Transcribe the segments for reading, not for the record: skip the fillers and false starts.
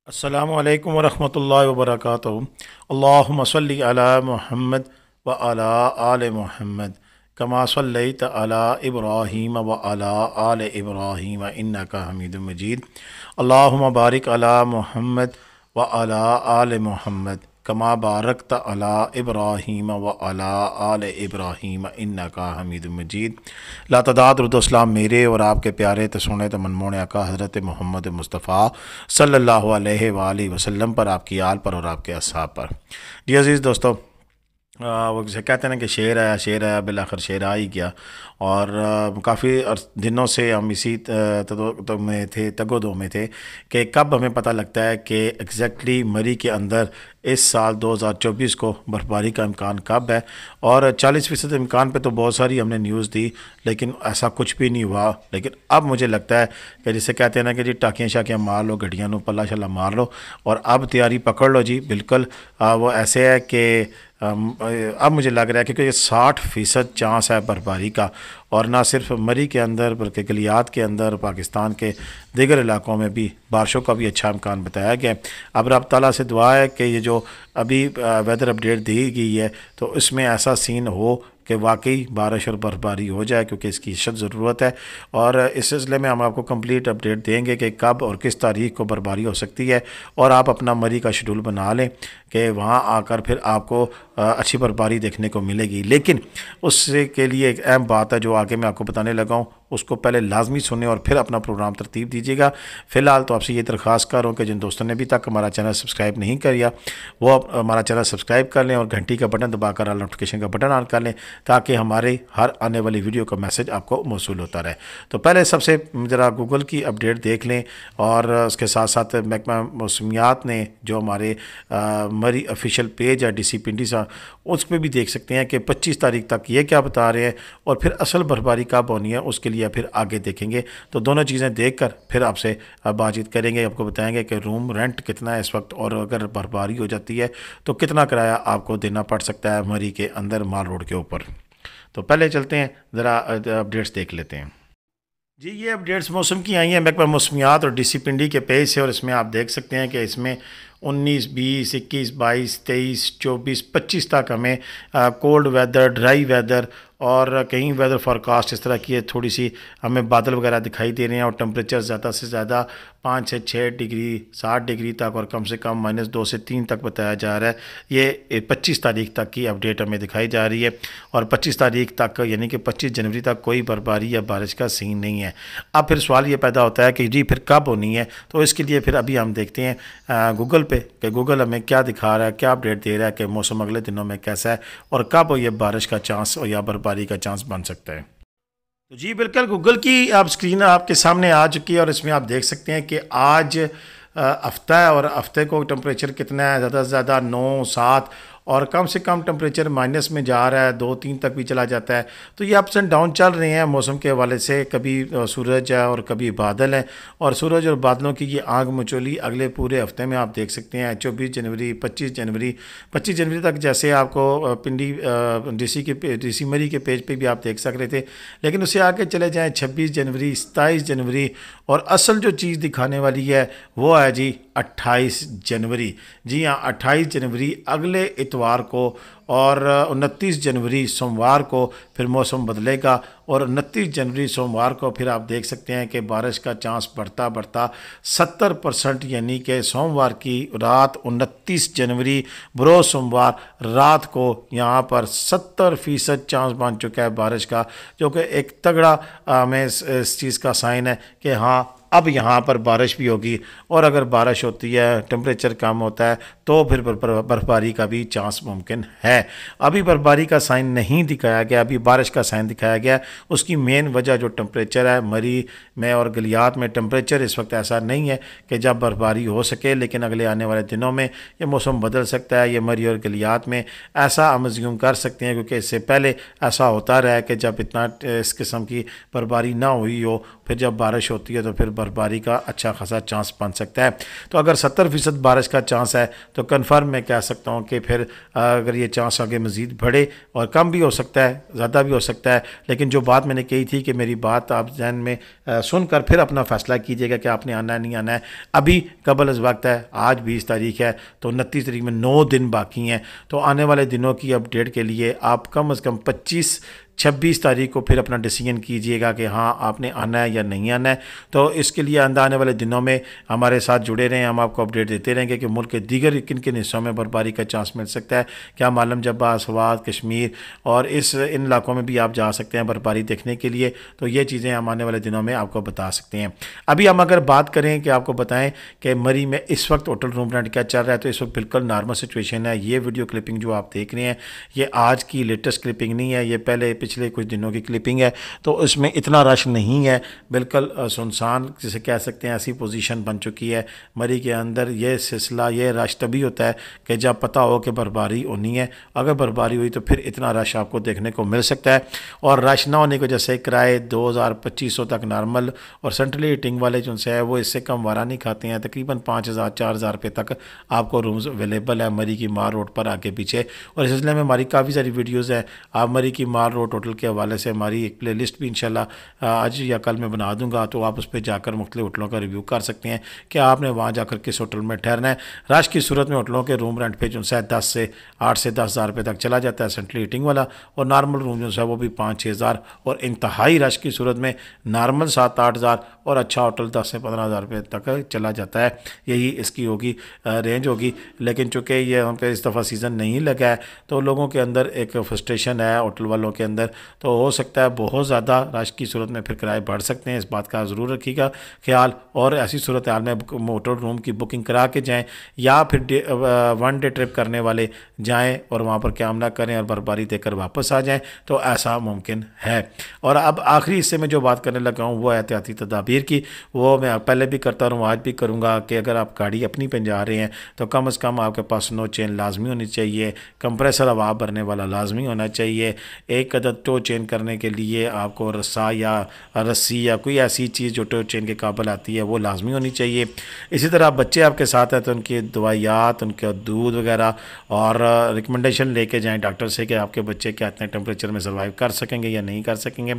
अस्सलामु अलैकुम वरहमतुल्लाहि वबरकातुहू। अल्लाहुम्मा सल्लि अला मुहम्मद व अला आले मुहम्मद कमा सल्लैत अला इब्राहीम व अला आले इब्राहीम इन्नका हमीदुम मजीद। अल्लाहुम्मा बारिक अला मुहम्मद व अला आले मुहम्मद कमा बारकत अला इब्राहीम व अला आले इब्राहीम इन्नका हमीदुम मजीद। लातदाद रुदुस्सलाम मेरे और आपके प्यारे तो सुने तो मनमोने आका हज़रत मोहम्मद मुस्तफ़ा सल्लल्लाहु अलैहि वसल्लम पर, आपकी आल पर और आपके अस्हाब पर। जी अज़ीज़ दोस्तों, वो जैसे कहते हैं ना कि शेर आया बिल आखिर शेर आ ही गया। और काफ़ी दिनों से हम इसी तगोदो में थे कि कब हमें पता लगता है कि एग्जैक्टली मरी के अंदर इस साल 2024 को बर्फबारी का इम्कान कब है। और 40% इम्कान पे तो बहुत सारी हमने न्यूज़ दी, लेकिन ऐसा कुछ भी नहीं हुआ। लेकिन अब मुझे लगता है कि जिसे कहते हैं ना कि जी टाकियाँ शाकियाँ मार लो, गड्डियाँ नो पल्ला शल्ला मार लो और अब तैयारी पकड़ लो जी। बिल्कुल वो ऐसे है कि अब मुझे लग रहा है क्योंकि 60% चांस है बर्फबारी का। और ना सिर्फ मरी के अंदर बल्कि गलियात के अंदर पाकिस्तान के दीगर इलाकों में भी बारिशों का भी अच्छा इम्कान बताया गया। अब रब ताला से दुआ है कि ये जो अभी वेदर अपडेट दी गई है तो इसमें ऐसा सीन हो कि वाकई बारिश और बर्फबारी हो जाए, क्योंकि इसकी सख्त ज़रूरत है। और इस सिलसिले में हम आपको कंप्लीट अपडेट देंगे कि कब और किस तारीख को बर्फबारी हो सकती है। और आप अपना मरी का शेड्यूल बना लें कि वहाँ आकर फिर आपको अच्छी बर्फबारी देखने को मिलेगी। लेकिन उससे के लिए एक अहम बात है जो आगे मैं आपको बताने लगा हूँ, उसको पहले लाजमी सुने और फिर अपना प्रोग्राम तरतीब दीजिएगा। फ़िलहाल तो आपसे ये दरख्वास्त कर रहा हूँ कि जिन दोस्तों ने अभी तक हमारा चैनल सब्सक्राइब नहीं किया वो हमारा चैनल सब्सक्राइब कर लें और घंटी का बटन दबाकर नोटिफिकेशन का बटन ऑन कर लें ताकि हमारे हर आने वाली वीडियो का मैसेज आपको मौसूल होता रहे। तो पहले सबसे ज़रा गूगल की अपडेट देख लें और उसके साथ साथ महकमा मौसमियात ने जो हमारे मरी ऑफिशियल पेज है DC पिंडी सा, उस पर भी देख सकते हैं कि 25 तारीख तक ये क्या बता रहे हैं और फिर असल बर्फबारी कब होनी है उसके लिए फिर आगे देखेंगे। तो दोनों चीज़ें देखकर फिर आपसे बातचीत करेंगे, आपको बताएंगे कि रूम रेंट कितना है इस वक्त और अगर बर्फबारी हो जाती है तो कितना किराया आपको देना पड़ सकता है मरी के अंदर माल रोड के ऊपर। तो पहले चलते हैं ज़रा अपडेट्स देख लेते हैं जी। ये अपडेट्स मौसम की आई हैं महकमा मौसमियात और DC पिंडी के पेज से, और इसमें आप देख सकते हैं कि इसमें 19, 20, 21, 22, 23, 24, 25 तक हमें कोल्ड वेदर, ड्राई वेदर और कहीं वेदर फोरकास्ट इस तरह की है, थोड़ी सी हमें बादल वगैरह दिखाई दे रहे हैं। और टेम्परेचर ज़्यादा से ज़्यादा 5 से 6 डिग्री, 7 डिग्री तक और कम से कम -2 से 3 तक बताया जा रहा है। ये 25 तारीख तक की अपडेट हमें दिखाई जा रही है। और 25 तारीख तक यानी कि 25 जनवरी तक कोई बर्फबारी या बारिश का सीन नहीं है। अब फिर सवाल ये पैदा होता है कि जी फिर कब होनी है। तो इसके लिए फिर अभी हम देखते हैं गूगल पे कि गूगल हमें क्या दिखा रहा है, क्या अपडेट दे रहा है कि मौसम अगले दिनों में कैसा है और कब ये बारिश का चांस या बर्फबारी का चांस बन सकता है। तो जी बिल्कुल गूगल की आप स्क्रीन आपके सामने आ चुकी है और इसमें आप देख सकते हैं कि आज हफ्ता है और हफ्ते को टेम्परेचर कितना है, ज़्यादा से ज़्यादा 9, 7 और कम से कम टेम्परेचर माइनस में जा रहा है, 2, 3 तक भी चला जाता है। तो ये अप्स एंड डाउन चल रहे हैं मौसम के हवाले से, कभी सूरज है और कभी बादल है। और सूरज और बादलों की ये आग मचोली अगले पूरे हफ्ते में आप देख सकते हैं। 24 जनवरी, 25 जनवरी, 25 जनवरी तक जैसे आपको पिंडी DC मरी के पेज पे भी आप देख सक रहे थे। लेकिन उससे आगे चले जाएँ 26 जनवरी, 27 जनवरी और असल जो चीज़ दिखाने वाली है वो है जी 28 जनवरी। जी हाँ, 28 जनवरी अगले इतवार को और 29 जनवरी सोमवार को फिर मौसम बदलेगा। और 29 जनवरी सोमवार को फिर आप देख सकते हैं कि बारिश का चांस बढ़ता बढ़ता 70%, यानी कि सोमवार की रात 29 जनवरी बरोज़ सोमवार रात को यहाँ पर 70% चांस बन चुका है बारिश का, जो कि एक तगड़ा हमें इस चीज़ का साइन है कि हाँ अब यहाँ पर बारिश भी होगी। और अगर बारिश होती है, टेम्परेचर कम होता है तो फिर बर्फबारी का भी चांस मुमकिन है। अभी बर्फबारी का साइन नहीं दिखाया गया, अभी बारिश का साइन दिखाया गया। उसकी मेन वजह जो टेम्परेचर है, मरी में और गलियात में टेम्परेचर इस वक्त ऐसा नहीं है कि जब बर्फबारी हो सके, लेकिन अगले आने वाले दिनों में ये मौसम बदल सकता है। ये मरी और गलियात में ऐसा हम अज्यूम कर सकते हैं क्योंकि इससे पहले ऐसा होता रहा है कि जब इतना इस किस्म की बर्फबारी ना हुई हो, फिर जब बारिश होती है तो फिर बर्फबारी का अच्छा खासा चांस बन सकता है। तो अगर 70% बारिश का चांस है तो कन्फर्म मैं कह सकता हूँ कि फिर अगर ये चांस आगे मज़ीद बढ़े, और कम भी हो सकता है, ज़्यादा भी हो सकता है, लेकिन जो बात मैंने कही थी कि मेरी बात आप जहन में सुनकर फिर अपना फ़ैसला कीजिएगा कि आपने आना है नहीं आना है। अभी कबल अज़ वक्त है, आज 20 तारीख है, तो 29 तारीख में 9 दिन बाकी हैं। तो आने वाले दिनों की अपडेट के लिए आप कम से कम 25-26 तारीख को फिर अपना डिसीजन कीजिएगा कि हाँ आपने आना है या नहीं आना है। तो इसके लिए आने वाले दिनों में हमारे साथ जुड़े रहें, हम आपको अपडेट देते रहेंगे कि मुल्क के दीगर किन किन हिस्सों में बर्फबारी का चांस मिल सकता है। क्या मालूम जब्बा, सवात, कश्मीर और इन इलाकों में भी आप जा सकते हैं बर्फबारी देखने के लिए। तो ये चीज़ें हम आने वाले दिनों में आपको बता सकते हैं। अभी हम अगर बात करें कि आपको बताएं कि मरी में इस वक्त होटल रूम रेंट क्या चल रहा है, तो इस वक्त बिल्कुल नॉर्मल सिचुएशन है। ये वीडियो क्लिपिंग जो आप देख रहे हैं ये आज की लेटेस्ट क्लिपिंग नहीं है, ये पहले पिछले कुछ दिनों की क्लिपिंग है। तो इसमें इतना रश नहीं है, बिल्कुल सुनसान जिसे कह सकते हैं ऐसी पोजीशन बन चुकी है मरी के अंदर। ये सिलसिला, ये रश तभी होता है कि जब पता हो कि बर्फबारी होनी है। अगर बर्फबारी हुई तो फिर इतना रश आपको देखने को मिल सकता है। और रश ना होने की वजह से किराए 2000-2500 तक नॉर्मल, और सेंट्रली हीटिंग वाले जो है वो इससे कम वारा नहीं खाते हैं। तकरीबन 5000-4000 रुपये तक आपको रूम्स अवेलेबल है मरी की मार रोड पर आगे पीछे। और इस सिलसिले में हमारी काफ़ी सारी वीडियोज़ हैं। आप मरी की मार रोड होटल के हवाले से हमारी एक प्ले लिस्ट भी इंशाल्लाह आज या कल मैं बना दूंगा, तो आप उस पर जाकर मुख्तलिफ होटलों का रिव्यू कर सकते हैं कि आपने वहाँ जाकर किस होटल में ठहरना है। रश की सूरत में होटलों के रूम रेंट पे जो है 8 से 10 हज़ार रुपये तक चला जाता है सेंट्रल हीटिंग वाला, और नॉर्मल रूम जो है वो भी 5-6 हज़ार, और इंतहाई रश की सूरत में नॉर्मल 7-8 हज़ार, और अच्छा होटल 10 से 15 हज़ार रुपये तक चला जाता है। यही इसकी होगी रेंज होगी। लेकिन चूँकि ये हम पे इस दफ़ा सीज़न नहीं लगा है तो लोगों के अंदर एक फ्रस्ट्रेशन है होटल वालों के अंदर, तो हो सकता है बहुत ज़्यादा रश की सूरत में फिर किराए बढ़ सकते हैं। इस बात का ज़रूर रखिएगा ख्याल, और ऐसी सूरत हाल में होटल रूम की बुकिंग करा के जाएँ, या फिर 1 डे ट्रिप करने वाले जाएँ और वहाँ पर क्या ना करें और बर्फबारी देकर वापस आ जाएँ, तो ऐसा मुमकिन है। और अब आखिरी हिस्से में जो बात करने लगा हूँ वो एहतियाती तदाबीर की, वो मैं पहले भी करता रहूँ आज भी करूँगा कि अगर आप गाड़ी अपनी पे जा रहे हैं तो कम से कम आपके पास नो चेन लाजमी होनी चाहिए, कंप्रेसर हवा भरने वाला लाजमी होना चाहिए। एक अदद टो चेन करने के लिए आपको रस्सा या रस्सी या कोई ऐसी चीज़ जो टो चेन के काबिल आती है वो लाजमी होनी चाहिए। इसी तरह बच्चे आपके साथ हैं तो उनकी दवाइयात, उनका दूध वगैरह और रिकमेंडेशन लेके जाएं डॉक्टर से कि आपके बच्चे क्या इतने टेम्परेचर में सर्वाइव कर सकेंगे या नहीं कर सकेंगे।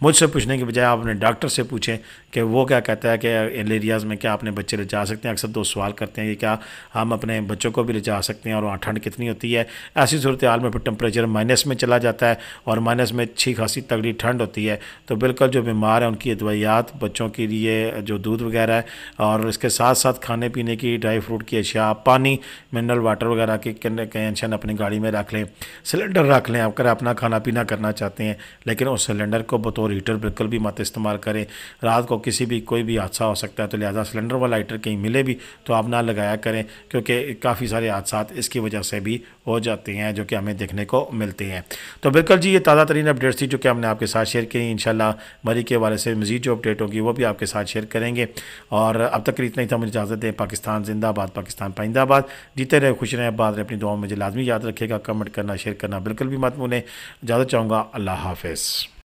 मुझसे पूछने की बजाय आप अपने डॉक्टर से पूछें कि वो क्या कहता है कि इन एरियाज़ में क्या अपने बच्चे ले जा सकते हैं। अक्सर 2 सवाल करते हैं कि क्या हम अपने बच्चों को भी ले जा सकते हैं और वहाँ ठंड कितनी होती है। ऐसी सूरत हाल में फिर टेम्परेचर माइनस में चला जाता है और माइनस में अच्छी खासी तगड़ी ठंड होती है। तो बिल्कुल जो बीमार हैं उनकी दवाइयात, बच्चों के लिए जो दूध वगैरह है, और इसके साथ साथ खाने पीने की ड्राई फ्रूट की अशिया, पानी, मिनरल वाटर वगैरह की कैंशन अपनी गाड़ी में रख लें। सिलेंडर रख लें अगर अपना खाना पीना करना चाहते हैं, लेकिन उस सिलेंडर को बतौर हीटर बिल्कुल भी मत इस्तेमाल करें। रात को कोई भी हादसा हो सकता है, तो लिहाजा सिलेंडर वाला हीटर कहीं मिले भी तो आप ना लगाया करें, क्योंकि काफ़ी सारे हादसा इसकी वजह से भी हो जाते हैं जो कि हमें देखने को मिलते हैं। तो बिल्कुल जी, ये ताज़ा तरीन अपडेट्स थी जो कि हमने आपके साथ शेयर की। इंशाल्लाह मरी के हवाले से मज़ीद जो अपडेट होगी वो भी आपके साथ शेयर करेंगे। और अब तक इतना ही था, मुझे इजाज़त दें। पाकिस्तान जिंदाबाद, पाकिस्तान पाइंदाबाद। जीते रहे, खुश रहें, बात रहे, अपनी दुआ में मुझे लाजमी याद रखेगा। कमेंट करना, शेयर करना बिल्कुल भी मत भूलें। इजाज़त चाहूँगा, अल्लाह हाफ़िज़।